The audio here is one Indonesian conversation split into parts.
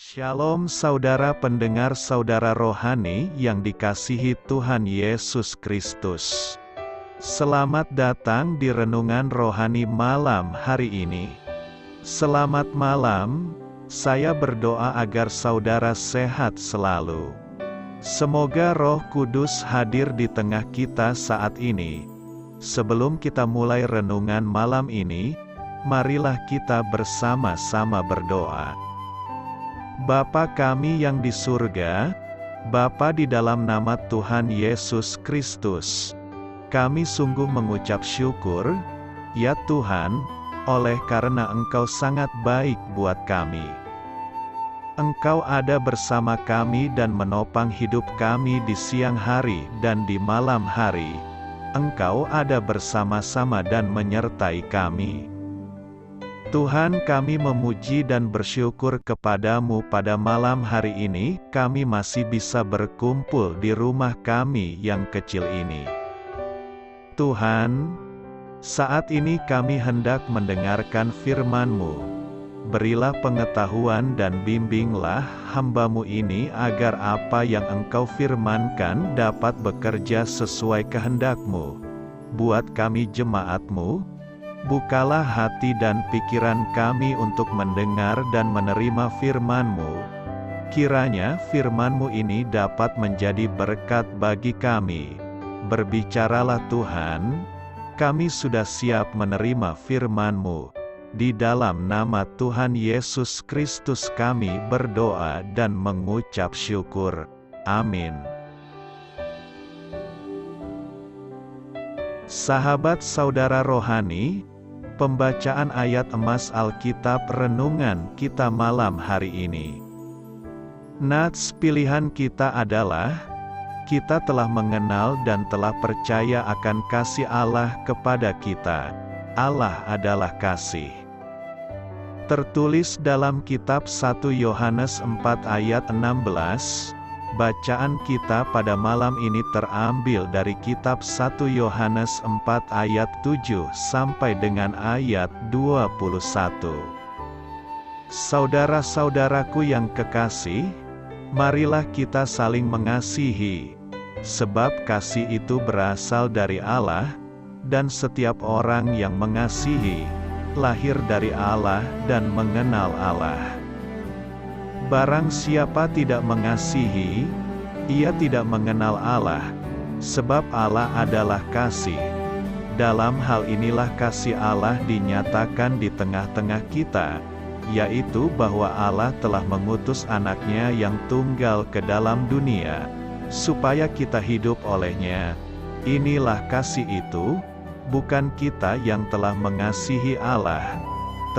Shalom saudara pendengar saudara rohani yang dikasihi Tuhan Yesus Kristus. Selamat datang di renungan rohani malam hari ini. Selamat malam, saya berdoa agar saudara sehat selalu. Semoga Roh Kudus hadir di tengah kita saat ini. Sebelum kita mulai renungan malam ini, marilah kita bersama-sama berdoa. Bapa kami yang di surga, Bapa di dalam nama Tuhan Yesus Kristus, kami sungguh mengucap syukur, ya Tuhan, oleh karena Engkau sangat baik buat kami. Engkau ada bersama kami dan menopang hidup kami di siang hari dan di malam hari. Engkau ada bersama-sama dan menyertai kami. Tuhan, kami memuji dan bersyukur kepadamu pada malam hari ini, kami masih bisa berkumpul di rumah kami yang kecil ini. Tuhan, saat ini kami hendak mendengarkan firman-Mu. Berilah pengetahuan dan bimbinglah hamba-Mu ini agar apa yang Engkau firmankan dapat bekerja sesuai kehendak-Mu. Buat kami jemaat-Mu, bukalah hati dan pikiran kami untuk mendengar dan menerima firman-Mu. Kiranya firman-Mu ini dapat menjadi berkat bagi kami. Berbicaralah Tuhan, kami sudah siap menerima firman-Mu. Di dalam nama Tuhan Yesus Kristus kami berdoa dan mengucap syukur. Amin. Sahabat saudara rohani, pembacaan ayat emas Alkitab renungan kita malam hari ini. Nats pilihan kita adalah, kita telah mengenal dan telah percaya akan kasih Allah kepada kita. Allah adalah kasih. Tertulis dalam kitab 1 Yohanes 4 ayat 16, bacaan kita pada malam ini terambil dari kitab 1 Yohanes 4 ayat 7 sampai dengan ayat 21. Saudara-saudaraku yang kekasih, marilah kita saling mengasihi, sebab kasih itu berasal dari Allah, dan setiap orang yang mengasihi, lahir dari Allah dan mengenal Allah. Barang siapa tidak mengasihi, ia tidak mengenal Allah, sebab Allah adalah kasih. Dalam hal inilah kasih Allah dinyatakan di tengah-tengah kita, yaitu bahwa Allah telah mengutus anaknya yang tunggal ke dalam dunia, supaya kita hidup olehnya. Inilah kasih itu, bukan kita yang telah mengasihi Allah,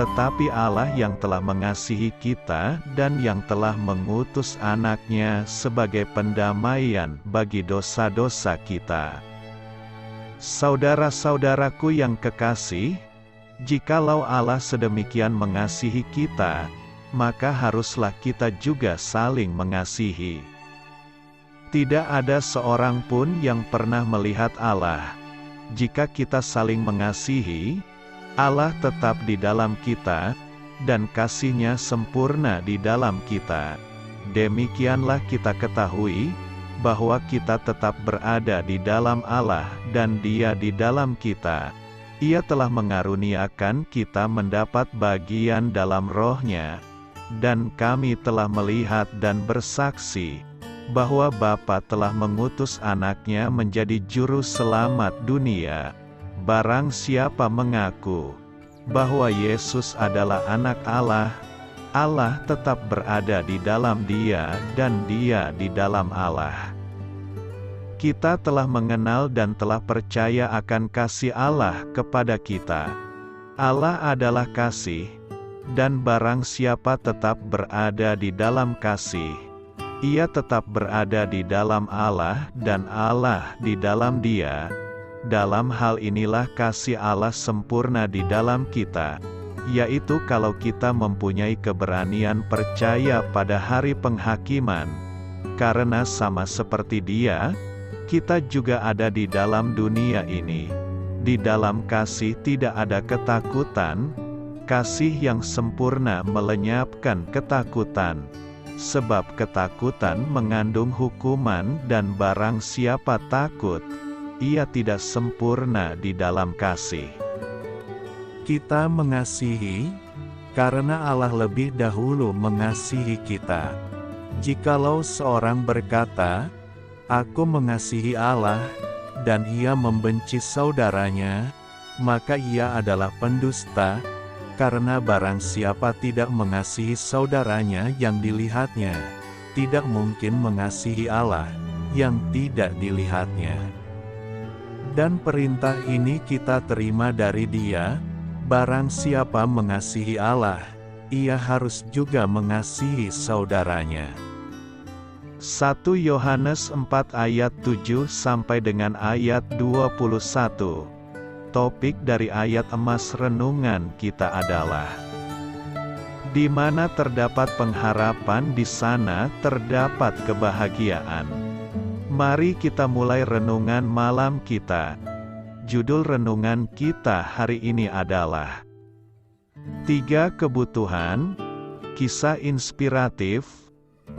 tetapi Allah yang telah mengasihi kita dan yang telah mengutus anaknya sebagai pendamaian bagi dosa-dosa kita. Saudara-saudaraku yang kekasih, jikalau Allah sedemikian mengasihi kita, maka haruslah kita juga saling mengasihi. Tidak ada seorang pun yang pernah melihat Allah. Jika kita saling mengasihi, Allah tetap di dalam kita, dan kasih-Nya sempurna di dalam kita. Demikianlah kita ketahui, bahwa kita tetap berada di dalam Allah, dan Dia di dalam kita. Ia telah mengaruniakan kita mendapat bagian dalam Roh-Nya, dan kami telah melihat dan bersaksi, bahwa Bapa telah mengutus anaknya menjadi juru selamat dunia. Barang siapa mengaku bahwa Yesus adalah anak Allah, Allah tetap berada di dalam dia dan dia di dalam Allah. Kita telah mengenal dan telah percaya akan kasih Allah kepada kita. Allah adalah kasih, dan barang siapa tetap berada di dalam kasih, ia tetap berada di dalam Allah dan Allah di dalam dia. Dalam hal inilah kasih Allah sempurna di dalam kita, yaitu kalau kita mempunyai keberanian percaya pada hari penghakiman. Karena sama seperti Dia, kita juga ada di dalam dunia ini. Di dalam kasih tidak ada ketakutan, kasih yang sempurna melenyapkan ketakutan. sebab ketakutan mengandung hukuman dan barang siapa takut, ia tidak sempurna di dalam kasih. Kita mengasihi, karena Allah lebih dahulu mengasihi kita. Jikalau seorang berkata, "Aku mengasihi Allah," dan ia membenci saudaranya, maka ia adalah pendusta, karena barang siapa tidak mengasihi saudaranya yang dilihatnya, tidak mungkin mengasihi Allah yang tidak dilihatnya. Dan perintah ini kita terima dari Dia, barang siapa mengasihi Allah, ia harus juga mengasihi saudaranya. 1 Yohanes 4 ayat 7 sampai dengan ayat 21. Topik dari ayat emas renungan kita adalah, di mana terdapat pengharapan, di sana terdapat kebahagiaan. Mari kita mulai renungan malam kita. Judul renungan kita hari ini adalah 3 kebutuhan, kisah inspiratif.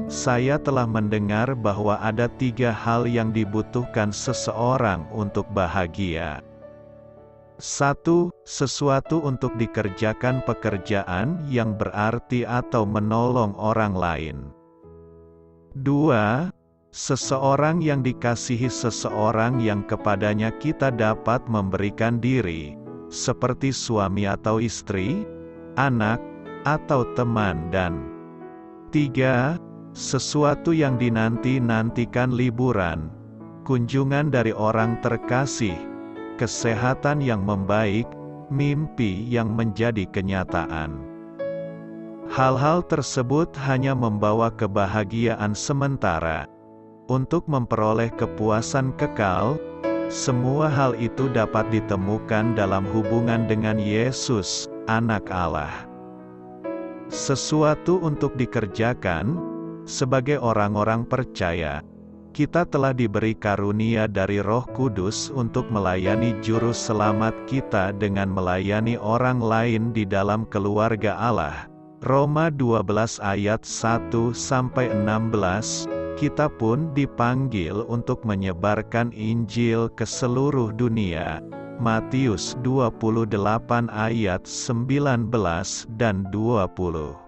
Saya telah mendengar bahwa ada 3 hal yang dibutuhkan seseorang untuk bahagia. 1. Sesuatu untuk dikerjakan, pekerjaan yang berarti atau menolong orang lain. 2. Seseorang yang dikasihi, seseorang yang kepadanya kita dapat memberikan diri, seperti suami atau istri, anak, atau teman. Dan 3. Sesuatu yang dinanti-nantikan, liburan, kunjungan dari orang terkasih, kesehatan yang membaik, mimpi yang menjadi kenyataan. Hal-hal tersebut hanya membawa kebahagiaan sementara. Untuk memperoleh kepuasan kekal, semua hal itu dapat ditemukan dalam hubungan dengan Yesus, Anak Allah. Sesuatu untuk dikerjakan, sebagai orang-orang percaya, kita telah diberi karunia dari Roh Kudus untuk melayani juru selamat kita dengan melayani orang lain di dalam keluarga Allah. Roma 12 ayat 1-16, kita pun dipanggil untuk menyebarkan Injil ke seluruh dunia. Matius 28 ayat 19 dan 20.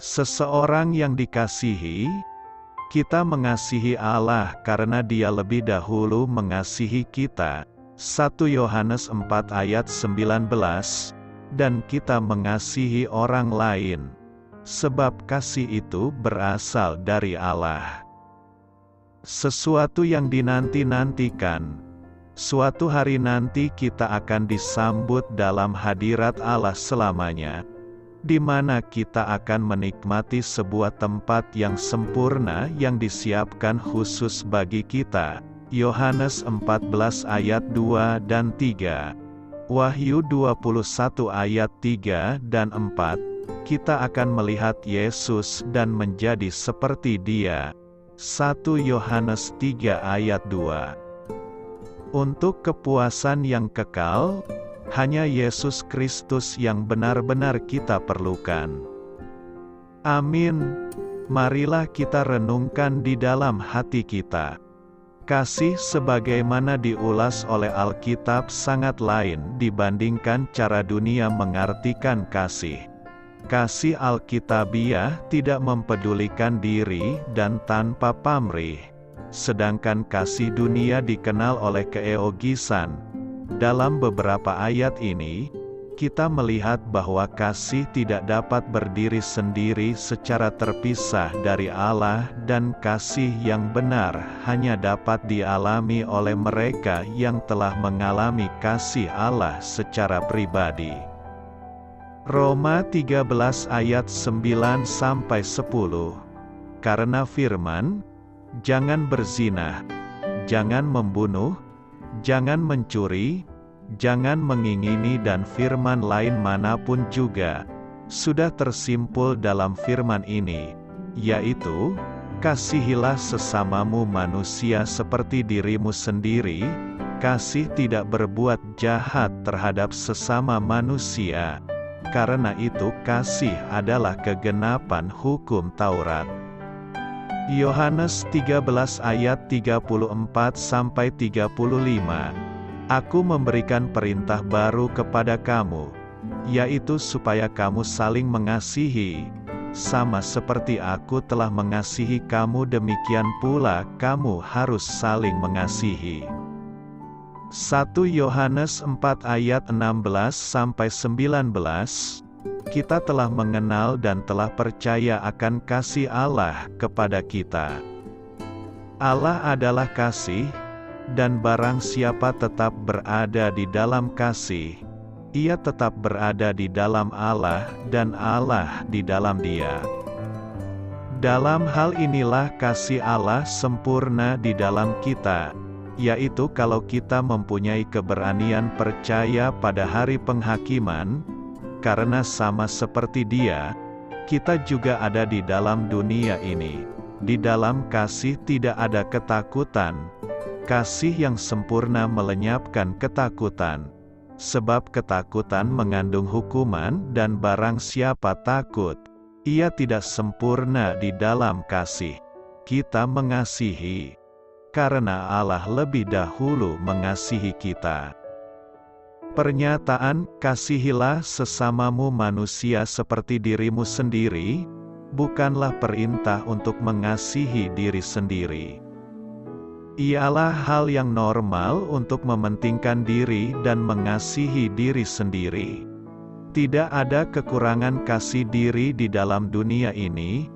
Seseorang yang dikasihi, kita mengasihi Allah karena Dia lebih dahulu mengasihi kita. 1 Yohanes 4 ayat 19, dan kita mengasihi orang lain, sebab kasih itu berasal dari Allah. Sesuatu yang dinanti-nantikan. Suatu hari nanti kita akan disambut dalam hadirat Allah selamanya, di mana kita akan menikmati sebuah tempat yang sempurna yang disiapkan khusus bagi kita. Yohanes 14 ayat 2 dan 3. Wahyu 21 ayat 3 dan 4. Kita akan melihat Yesus dan menjadi seperti Dia. 1 Yohanes 3 ayat 2. Untuk kepuasan yang kekal, hanya Yesus Kristus yang benar-benar kita perlukan. Amin. Marilah kita renungkan di dalam hati kita. Kasih sebagaimana diulas oleh Alkitab sangat lain dibandingkan cara dunia mengartikan kasih. Kasih Alkitabiah tidak mempedulikan diri dan tanpa pamrih, sedangkan kasih dunia dikenal oleh keegoisan. Dalam beberapa ayat ini, kita melihat bahwa kasih tidak dapat berdiri sendiri secara terpisah dari Allah, dan kasih yang benar hanya dapat dialami oleh mereka yang telah mengalami kasih Allah secara pribadi. Roma 13 ayat 9-10. Karena firman, jangan berzina, jangan membunuh, jangan mencuri, jangan mengingini dan firman lain manapun juga, sudah tersimpul dalam firman ini, yaitu, kasihilah sesamamu manusia seperti dirimu sendiri. Kasih tidak berbuat jahat terhadap sesama manusia. karena itu kasih adalah kegenapan hukum Taurat. Yohanes 13 ayat 34-35. Aku memberikan perintah baru kepada kamu, yaitu supaya kamu saling mengasihi, sama seperti aku telah mengasihi kamu, demikian pula kamu harus saling mengasihi. 1 Yohanes 4 ayat 16-19. Kita telah mengenal dan telah percaya akan kasih Allah kepada kita. Allah adalah kasih, dan barang siapa tetap berada di dalam kasih, ia tetap berada di dalam Allah, dan Allah di dalam dia. Dalam hal inilah kasih Allah sempurna di dalam kita, yaitu kalau kita mempunyai keberanian percaya pada hari penghakiman, karena sama seperti Dia, kita juga ada di dalam dunia ini. Di dalam kasih tidak ada ketakutan. Kasih yang sempurna melenyapkan ketakutan. Sebab ketakutan mengandung hukuman, dan barang siapa takut, ia tidak sempurna di dalam kasih. Kita mengasihi, karena Allah lebih dahulu mengasihi kita. Pernyataan, kasihilah sesamamu manusia seperti dirimu sendiri, bukanlah perintah untuk mengasihi diri sendiri. Ialah hal yang normal untuk mementingkan diri dan mengasihi diri sendiri. Tidak ada kekurangan kasih diri di dalam dunia ini.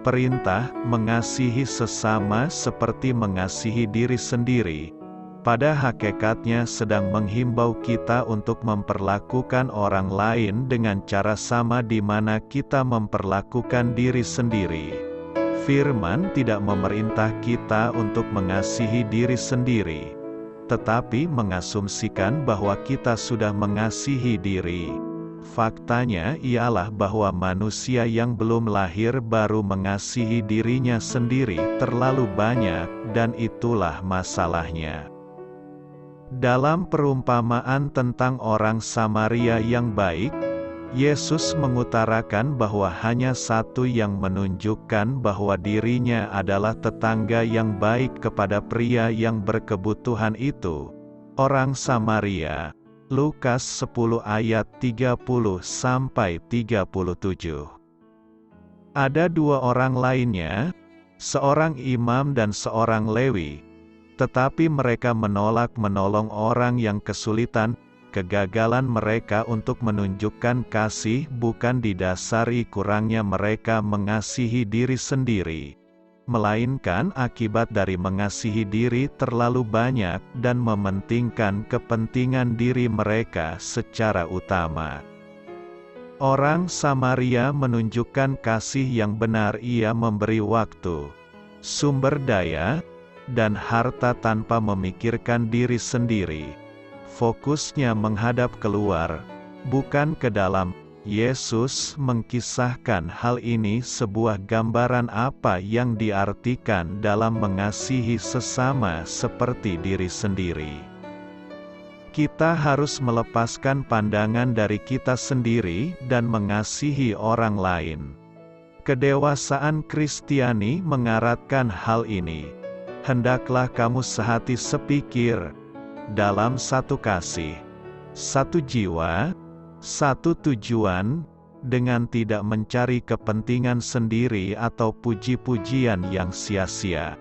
Perintah, mengasihi sesama seperti mengasihi diri sendiri, pada hakikatnya sedang menghimbau kita untuk memperlakukan orang lain dengan cara sama di mana kita memperlakukan diri sendiri. Firman tidak memerintah kita untuk mengasihi diri sendiri, tetapi mengasumsikan bahwa kita sudah mengasihi diri. Faktanya ialah bahwa manusia yang belum lahir baru mengasihi dirinya sendiri terlalu banyak, dan itulah masalahnya. Dalam perumpamaan tentang orang Samaria yang baik, Yesus mengutarakan bahwa hanya satu yang menunjukkan bahwa dirinya adalah tetangga yang baik kepada pria yang berkebutuhan itu, orang Samaria. Lukas 10 ayat 30-37. Ada dua orang lainnya, seorang imam dan seorang Lewi, tetapi mereka menolak menolong orang yang kesulitan. Kegagalan mereka untuk menunjukkan kasih bukan didasari kurangnya mereka mengasihi diri sendiri, melainkan akibat dari mengasihi diri terlalu banyak dan mementingkan kepentingan diri mereka secara utama. Orang Samaria menunjukkan kasih yang benar. Ia memberi waktu, sumber daya, dan harta tanpa memikirkan diri sendiri. Fokusnya menghadap keluar, bukan ke dalam. Yesus mengkisahkan hal ini sebuah gambaran apa yang diartikan dalam mengasihi sesama seperti diri sendiri. Kita harus melepaskan pandangan dari kita sendiri dan mengasihi orang lain. Kedewasaan Kristiani mengaratkan hal ini. Hendaklah kamu sehati sepikir, dalam satu kasih, satu jiwa, satu tujuan, dengan tidak mencari kepentingan sendiri atau puji-pujian yang sia-sia.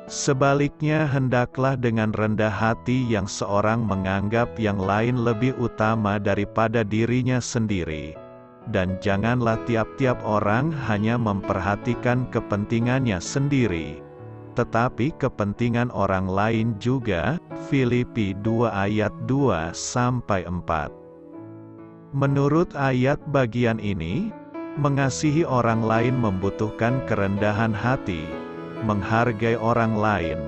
Sebaliknya hendaklah dengan rendah hati yang seorang menganggap yang lain lebih utama daripada dirinya sendiri. Dan janganlah tiap-tiap orang hanya memperhatikan kepentingannya sendiri, tetapi kepentingan orang lain juga. Filipi 2 ayat 2-4. Menurut ayat bagian ini, mengasihi orang lain membutuhkan kerendahan hati, menghargai orang lain,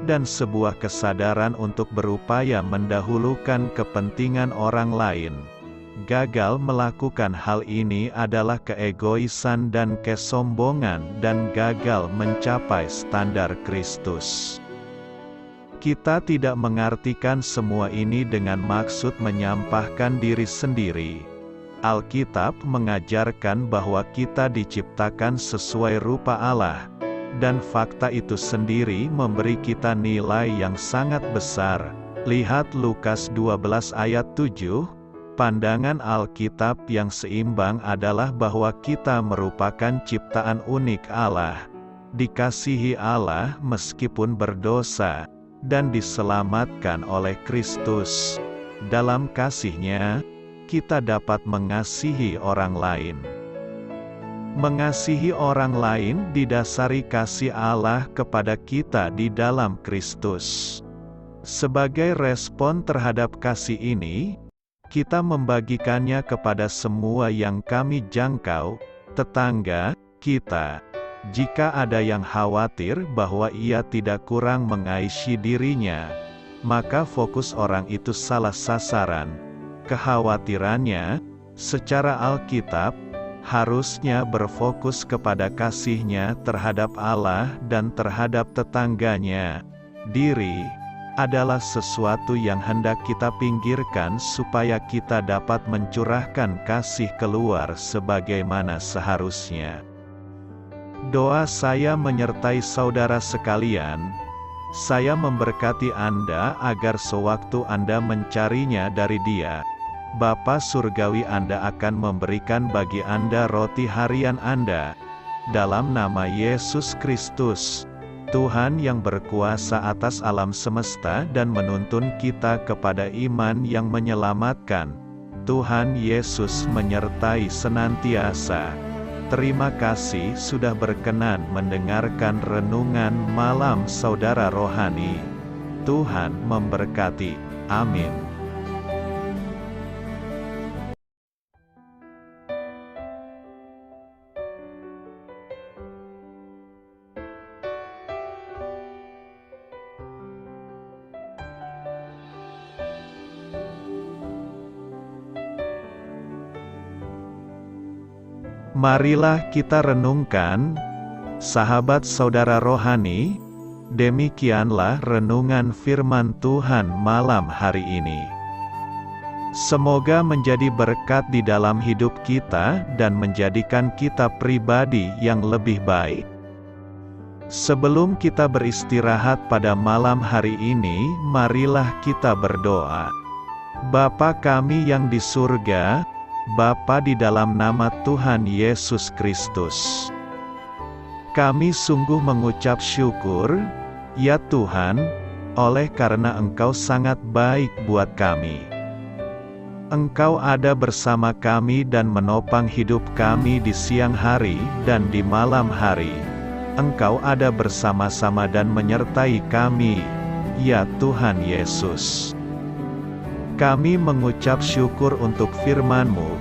dan sebuah kesadaran untuk berupaya mendahulukan kepentingan orang lain. Gagal melakukan hal ini adalah keegoisan dan kesombongan, dan gagal mencapai standar Kristus. Kita tidak mengartikan semua ini dengan maksud menyampahkan diri sendiri. Alkitab mengajarkan bahwa kita diciptakan sesuai rupa Allah, dan fakta itu sendiri memberi kita nilai yang sangat besar. Lihat Lukas 12 ayat 7, pandangan Alkitab yang seimbang adalah bahwa kita merupakan ciptaan unik Allah, dikasihi Allah meskipun berdosa, dan diselamatkan oleh Kristus. Dalam kasih-Nya, kita dapat mengasihi orang lain. Mengasihi orang lain didasari kasih Allah kepada kita di dalam Kristus. Sebagai respon terhadap kasih ini, kita membagikannya kepada semua yang kami jangkau, tetangga kita. Jika ada yang khawatir bahwa ia tidak kurang mengasihi dirinya, maka fokus orang itu salah sasaran. Kekhawatirannya, secara Alkitab, harusnya berfokus kepada kasih-Nya terhadap Allah dan terhadap tetangganya. Diri adalah sesuatu yang hendak kita pinggirkan supaya kita dapat mencurahkan kasih keluar sebagaimana seharusnya. Doa saya menyertai saudara sekalian. Saya memberkati Anda agar sewaktu Anda mencarinya dari Dia, Bapa Surgawi Anda akan memberikan bagi Anda roti harian Anda. Dalam nama Yesus Kristus, Tuhan yang berkuasa atas alam semesta dan menuntun kita kepada iman yang menyelamatkan, Tuhan Yesus menyertai senantiasa. Terima kasih sudah berkenan mendengarkan renungan malam saudara rohani. Tuhan memberkati. Amin. Marilah kita renungkan, sahabat saudara rohani, demikianlah renungan firman Tuhan malam hari ini. Semoga menjadi berkat di dalam hidup kita dan menjadikan kita pribadi yang lebih baik. Sebelum kita beristirahat pada malam hari ini, marilah kita berdoa. Bapa kami yang di surga, Bapa di dalam nama Tuhan Yesus Kristus, kami sungguh mengucap syukur, ya Tuhan, oleh karena Engkau sangat baik buat kami. Engkau ada bersama kami dan menopang hidup kami di siang hari dan di malam hari. Engkau ada bersama-sama dan menyertai kami, ya Tuhan Yesus. Kami mengucap syukur untuk firman-Mu,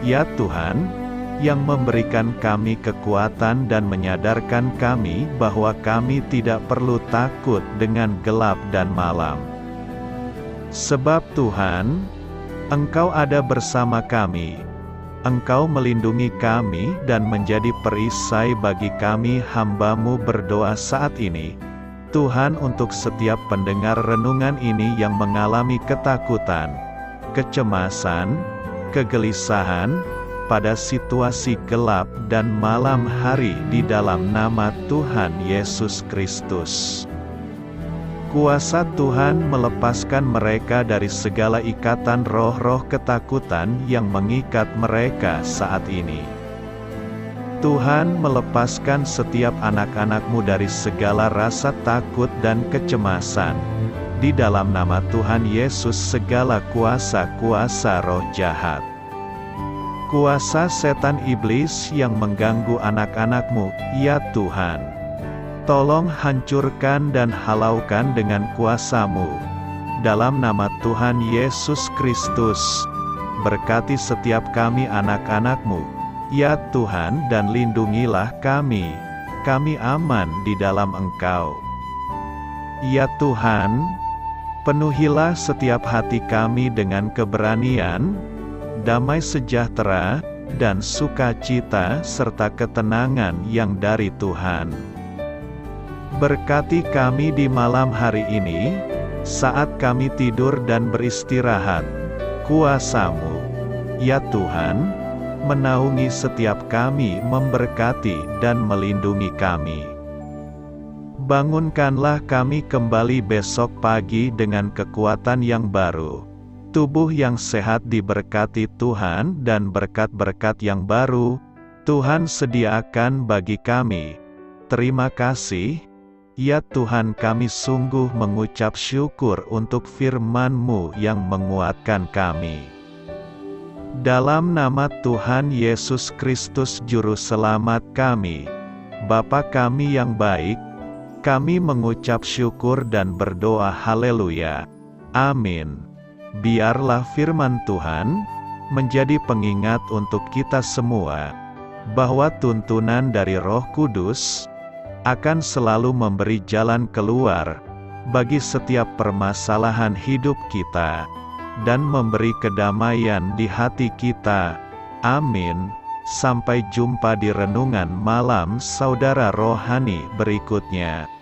ya Tuhan, yang memberikan kami kekuatan dan menyadarkan kami bahwa kami tidak perlu takut dengan gelap dan malam. Sebab Tuhan, Engkau ada bersama kami. Engkau melindungi kami dan menjadi perisai bagi kami hamba-Mu berdoa saat ini. Tuhan, untuk setiap pendengar renungan ini yang mengalami ketakutan, kecemasan, kegelisahan, pada situasi gelap dan malam hari di dalam nama Tuhan Yesus Kristus. Kuasa Tuhan melepaskan mereka dari segala ikatan roh-roh ketakutan yang mengikat mereka saat ini. Tuhan melepaskan setiap anak-anak-Mu dari segala rasa takut dan kecemasan. Di dalam nama Tuhan Yesus segala kuasa-kuasa roh jahat, kuasa setan iblis yang mengganggu anak-anak-Mu, ya Tuhan, tolong hancurkan dan halaukan dengan kuasa-Mu. Dalam nama Tuhan Yesus Kristus, berkati setiap kami anak-anak-Mu, ya Tuhan, dan lindungilah kami. Kami aman di dalam Engkau. Ya Tuhan, penuhilah setiap hati kami dengan keberanian, damai sejahtera, dan sukacita serta ketenangan yang dari Tuhan. Berkati kami di malam hari ini, saat kami tidur dan beristirahat. Kuasa-Mu, Ya Tuhan, menaungi setiap kami, memberkati dan melindungi kami. Bangunkanlah kami kembali besok pagi dengan kekuatan yang baru, tubuh yang sehat diberkati Tuhan, dan berkat-berkat yang baru Tuhan sediakan bagi kami. Terima kasih, ya Tuhan, kami sungguh mengucap syukur untuk firman-Mu yang menguatkan kami. Dalam nama Tuhan Yesus Kristus Juru Selamat kami, Bapa kami yang baik, kami mengucap syukur dan berdoa haleluya. Amin. Biarlah firman Tuhan menjadi pengingat untuk kita semua, bahwa tuntunan dari Roh Kudus akan selalu memberi jalan keluar bagi setiap permasalahan hidup kita, dan memberi kedamaian di hati kita. Amin. Sampai jumpa di renungan malam saudara rohani berikutnya.